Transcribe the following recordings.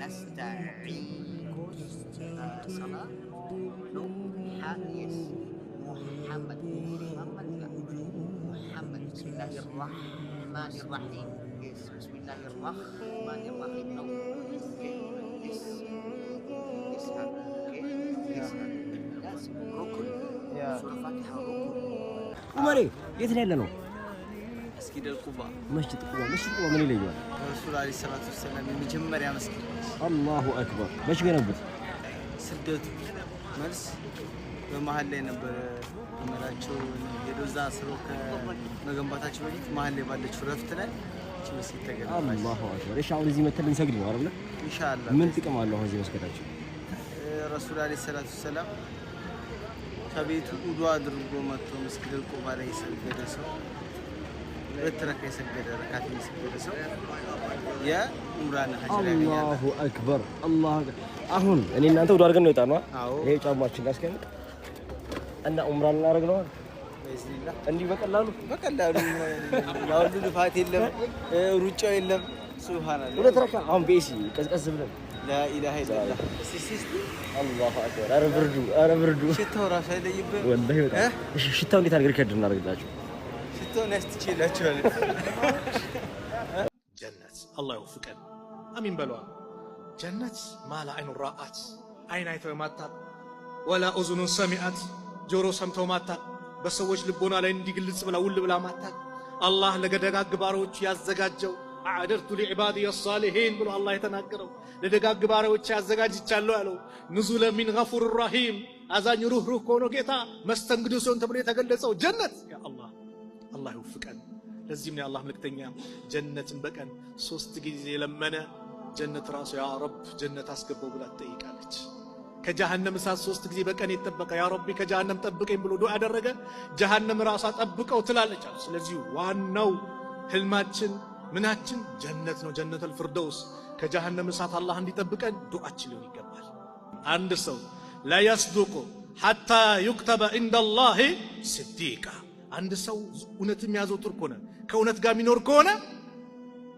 نستعين صلاة نو حائس محمد لا محمد بسم الله الرحمن الرحيم yes بسم الله الرحمن الرحيم no okay this hand okay this hand that's rukun surah Fatihah rukun ዑመሬ የት ነው ያለነው? መስጊድ አልቁባ መስጊድ ቁባ ምን ይለያል? ረሱል አለይሂ ሰላቱ ወሰለም የመጀመሪያ መስጊድ አላሁ አክበር መች ገነቡት? ስደቱ መልስ በመሃል ላይ ነበር እመራቸው የዶዛ ስሮ ከመገንባታቸው በፊት መሃል ላይ ባለችው ረፍት ላይ መስጊድ ተገነባ። አላሁ አክበር። እሺ አሁን እዚህ መተን እንሰግድ ነው አይደል? ኢንሻአላህ። ምን ጥቅም አለው አሁን እዚህ መስገዳችን? ረሱል አለይሂ ሰላቱ ወሰለም ከቤቱ ውዱ አድርጎ መጥቶ መስጊድ አልቁባ ላይ የሰገደ ሰው ሁለት ረካ የሰገደ ረካት የሰገደ ሰው የኡምራን ሀጅ ላይ ያገኛል። አላሁ አክበር አላሁ አክበር። አሁን እኔ እናንተ ውዱ አድርገን ነው የወጣነው። ይሄ ጫማችን ላስቀምጥ እና ኡምራን እናደርግ ነው በስሚላህ። እንዲህ በቀላሉ ያው ሁሉ ልፋት የለም ሩጫው የለም። ሱብሃንአላህ ሁለት ረካ አሁን ቤሲ ቀዝቀዝ ብለን ላኢላሃ ኢላላህ አላሁ አክበር። ኧረ ብርዱ ሽታው ራሱ አይለይብህም ወላሂ በጣም። እሺ ሽታው እንዴት አድርገን ከድር እናደርግላችሁ? ሽታውን ያስትችላችኋል። ጀነት አላህ ይወፍቀን። አሚን በሏ። ጀነት ማላ አይኑ ራአት አይን አይተው ማታቅ ወላ ኡዝኑን ሰሚአት ጆሮ ሰምተው ማታቅ በሰዎች ልቦና ላይ እንዲግልጽ ብላ ውል ብላ ማታቅ አላህ ለደጋግ ባሮች ያዘጋጀው አዕደርቱ ሊዕባዲ የሳሊሒን ብሎ አላህ የተናገረው ለደጋግ ባሮች ያዘጋጅቻለሁ ያለው ኑዙለ ሚን ገፉር ረሂም አዛኝ ሩህሩህ ከሆነ ጌታ መስተንግዶ ሲሆን ተብሎ የተገለጸው ጀነት ያ አላህ አላህ ይወፍቀን። ለዚህም ነው አላህ መልእክተኛ ጀነትን በቀን 3 ጊዜ ለመነ ጀነት ራሱ ያ ረብ ጀነት አስገባው ብላ ትጠይቃለች። ከጀሃነም እሳት 3 ጊዜ በቀን የተጠበቀ ያ ረቢ ከጀሃነም ጠብቀኝ ብሎ ዱዓ ያደረገ ጀሃነም ራሷ ጠብቀው ትላለች። ስለዚህ ዋናው ህልማችን ምናችን ጀነት ነው። ጀነቱል ፊርደውስ ከጀሃነም እሳት አላህ እንዲጠብቀን ዱዓችን ሊሆን ይገባል። አንድ ሰው ላ ይስዱቁ ሐታ ይክተበ ኢንደላሂ ሲዲቃ አንድ ሰው እውነት የሚያዘወትር ከሆነ ከእውነት ጋር የሚኖር ከሆነ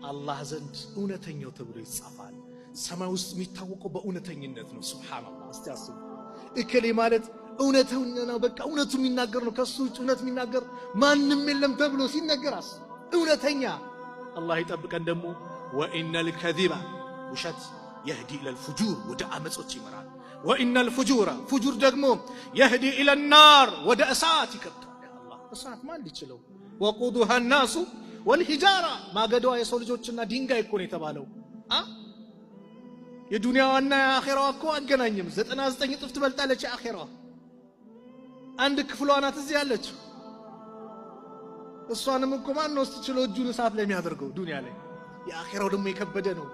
አላህ ዘንድ እውነተኛው ተብሎ ይጻፋል። ሰማይ ውስጥ የሚታወቀው በእውነተኝነት ነው። ሱብሃንአላህ። እስቲ አስቡ። እከሌ ማለት እውነተኛ ነው፣ በቃ እውነቱ የሚናገር ነው፣ ከሱ ውጭ እውነት የሚናገር ማንም የለም ተብሎ ሲነገር እውነተኛ አላህ ይጠብቀን። ደግሞ ወኢነል ከዚባ ውሸት የህዲ ኢለል ፉጁር ወደ አመጾች ይመራል። ወኢነል ፉጁራ ፉጁር ደግሞ የህዲ ኢለል ናር ወደ እሳት ይከታል። ያአላህ እሳት ማን ሊችለው? ወቁዱሃ الناس ወልሂጃራ ማገዷ የሰው ልጆችና ድንጋይ እኮ ነው የተባለው። የዱንያዋና የአኺራዋ እኮ አገናኝም 99 እጥፍ ትበልጣለች የአኺራዋ። አንድ ክፍሏ ናት እዚህ ያለችው። እሷንም እኮ ማን ነው ስትችለው እጁን እሳት ላይ የሚያደርገው ዱንያ ላይ። የአኺራው ደግሞ የከበደ ነው፣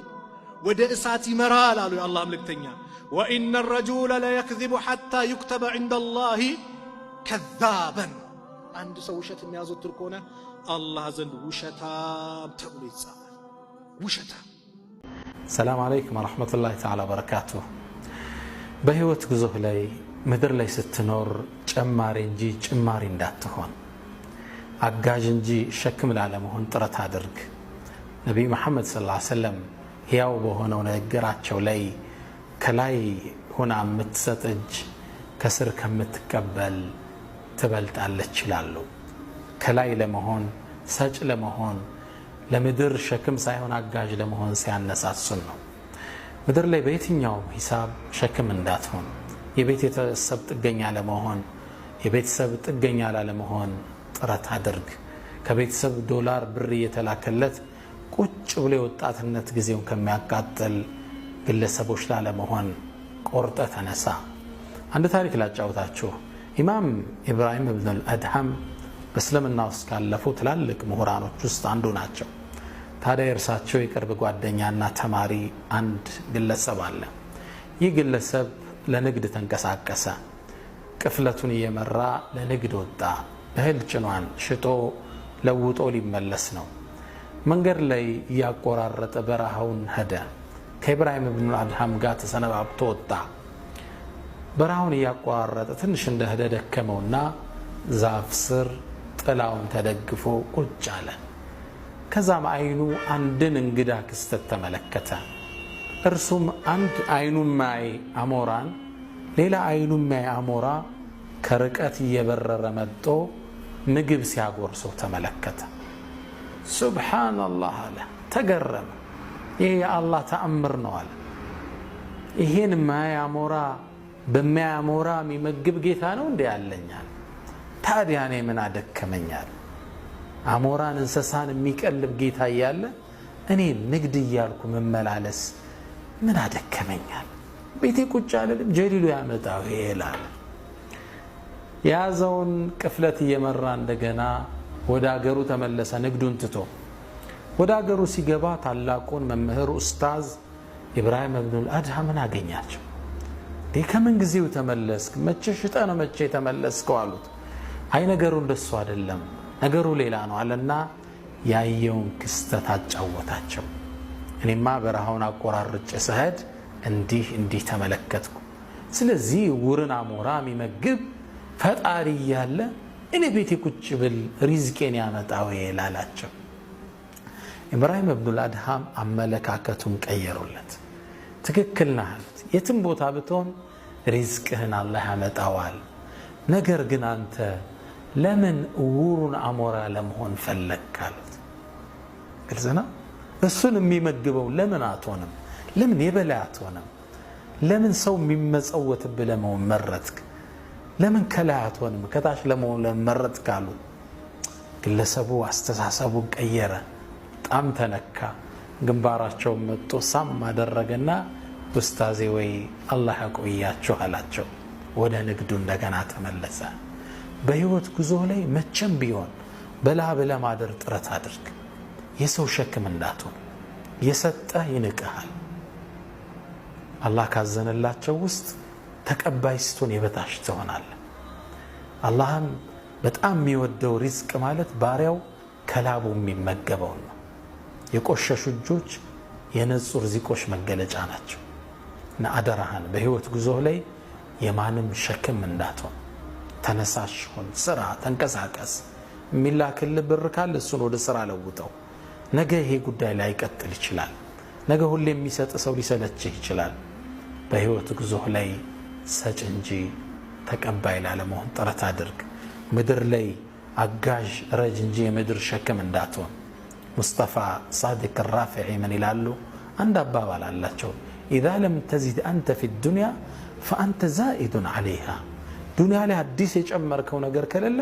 ወደ እሳት ይመራል አሉ የአላህ መልእክተኛ። ወኢነ الرجل لا يكذب حتى يكتب عند الله كذابا አንድ ሰው ውሸት የሚያዘወትር ከሆነ አላህ ዘንድ ውሸታም ተብሎ ይጻፋል። ውሸታም። ሰላም አለይኩም ወራህመቱላሂ ተዓላ ወበረካቱሁ። በህይወት ጉዞህ ላይ ምድር ላይ ስትኖር ጨማሪ እንጂ ጭማሪ እንዳትሆን፣ አጋዥ እንጂ ሸክም ላለመሆን ጥረት አድርግ። ነቢይ መሐመድ ሰለላሁ ዐለይሂ ወሰለም ሕያው በሆነው ንግግራቸው ላይ ከላይ ሆና የምትሰጥ እጅ ከስር ከምትቀበል ትበልጣለች ይላሉ። ከላይ ለመሆን ሰጭ ለመሆን ለምድር ሸክም ሳይሆን አጋዥ ለመሆን ሲያነሳሱን ነው። ምድር ላይ በየትኛውም ሂሳብ ሸክም እንዳትሆን፣ የቤተሰብ ጥገኛ ለመሆን የቤተሰብ ጥገኛ ላለመሆን ጥረት አድርግ። ከቤተሰብ ዶላር ብር እየተላከለት ቁጭ ብሎ የወጣትነት ጊዜውን ከሚያቃጥል ግለሰቦች ላለመሆን ቆርጠ ተነሳ። አንድ ታሪክ ላጫውታችሁ። ኢማም ኢብራሂም ኢብኑ አልአድሃም በእስልምና ውስጥ ካለፉ ትላልቅ ምሁራኖች ውስጥ አንዱ ናቸው። ታዲያ የእርሳቸው የቅርብ ጓደኛና ተማሪ አንድ ግለሰብ አለ። ይህ ግለሰብ ለንግድ ተንቀሳቀሰ። ቅፍለቱን እየመራ ለንግድ ወጣ። እህል ጭኗን ሽጦ ለውጦ ሊመለስ ነው። መንገድ ላይ እያቆራረጠ በረሃውን ሄደ። ከኢብራሂም ኢብኑ አድሃም ጋር ተሰነባብቶ ወጣ። በረሃውን እያቆራረጠ ትንሽ እንደሄደ ደከመውና ዛፍ ስር ጥላውን ተደግፎ ቁጭ አለ። ከዛም አይኑ አንድን እንግዳ ክስተት ተመለከተ። እርሱም አንድ አይኑን ማይ አሞራን ሌላ አይኑን ማይ አሞራ ከርቀት እየበረረ መጥቶ ምግብ ሲያጎርሰው ተመለከተ። ሱብሃንአላህ አለ፣ ተገረመ። ይሄ የአላህ ተአምር ነው አለ። ይሄን ማይ አሞራ በማይ አሞራ የሚመግብ ጌታ ነው እንዴ ያለኛል? ታዲያ እኔ ምን አደከመኛል? አሞራን እንስሳን የሚቀልብ ጌታ እያለ እኔ ንግድ እያልኩ መመላለስ ምን አደከመኛል? ቤቴ ቁጭ አልልም? ጀሊሉ ያመጣው ይላል። የያዘውን ቅፍለት እየመራ እንደገና ወደ አገሩ ተመለሰ። ንግዱን ትቶ ወደ አገሩ ሲገባ ታላቁን መምህር ኡስታዝ ኢብራሂም ኢብኑል አድሃምን አገኛቸው። ከምን ጊዜው ተመለስክ? መቼ ሽጠ ነው መቼ ተመለስከው አሉት። አይ ነገሩ እንደሱ አይደለም፣ ነገሩ ሌላ ነው አለና ያየውን ክስተት አጫወታቸው። እኔማ በረሃውን አቆራርጬ ስሄድ እንዲህ ተመለከትኩ። ስለዚህ ውርን አሞራ የሚመግብ ፈጣሪ እያለ እኔ ቤቴ ቁጭ ብል ሪዝቄን ያመጣው ይላላቸው። ኢብራሂም ኢብኑል አድሃም አመለካከቱን ቀየሩለት። ትክክል ነህ አሉት። የትም ቦታ ብትሆን ሪዝቅህን አላህ ያመጣዋል። ነገር ግን አንተ ለምን ውሩን አሞራ ለመሆን ፈለግክ አሉት። ግልጽ ነው። እሱን የሚመግበው ለምን አትሆንም? ለምን የበላይ አትሆንም? ለምን ሰው የሚመጸወትብህ ለመሆን መረጥክ? ለምን ከላይ አትሆንም? ከታች ለመሆን ለምን መረጥክ አሉት። ግለሰቡ አስተሳሰቡን ቀየረ። በጣም ተነካ። ግንባራቸውን መጥቶ ሳም አደረገና ኡስታዜ ወይ አላህ ያቆያችሁ አላቸው። ወደ ንግዱ እንደገና ተመለሰ። በህይወት ጉዞ ላይ መቼም ቢሆን በላብ ለማደር ጥረት አድርግ። የሰው ሸክም እንዳትሆን። የሰጠ ይንቅሃል። አላህ ካዘነላቸው ውስጥ ተቀባይ ስትሆን የበታች ትሆናለህ። አላህም በጣም የሚወደው ሪዝቅ ማለት ባሪያው ከላቡ የሚመገበው ነው። የቆሸሹ እጆች የነጹ ርዚቆች መገለጫ ናቸው። እና አደራህን በህይወት ጉዞ ላይ የማንም ሸክም እንዳትሆን ተነሳሽ ሁን። ስራ፣ ተንቀሳቀስ። የሚላክልህ ብር ካለ እሱን ወደ ስራ ለውጠው። ነገ ይሄ ጉዳይ ላይቀጥል ይችላል። ነገ ሁሌ የሚሰጥ ሰው ሊሰለችህ ይችላል። በህይወት ጉዞ ላይ ሰጭ እንጂ ተቀባይ ላለመሆን ጥረት አድርግ። ምድር ላይ አጋዥ ረጅ እንጂ የምድር ሸክም እንዳትሆን። ሙስጠፋ ሳዲቅ ራፊዒ ምን ይላሉ? አንድ አባባል አላቸው። ኢዛ ለም ተዚድ አንተ ፊ ዱንያ ፈአንተ ዛኢዱን ዓለይሃ። ዱንያ ላይ አዲስ የጨመርከው ነገር ከሌለ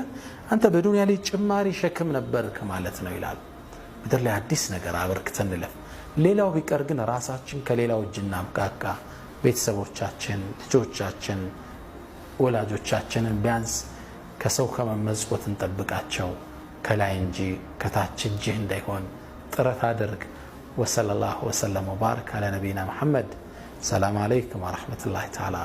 አንተ በዱንያ ላይ ጭማሪ ሸክም ነበርክ ማለት ነው ይላሉ። ምድር ላይ አዲስ ነገር አበርክተን እንለፍ። ሌላው ቢቀር ግን ራሳችን ከሌላው እጅ እናብቃቃ። ቤተሰቦቻችን፣ ልጆቻችን፣ ወላጆቻችንን ቢያንስ ከሰው ከመመጽወት እንጠብቃቸው። ከላይ እንጂ ከታች እጅህ እንዳይሆን ጥረት አድርግ። ወሰለላሁ ወሰለም ወባረከ አላ ነቢይና መሐመድ። ሰላም አለይኩም ወረሕመቱላሂ ተዓላ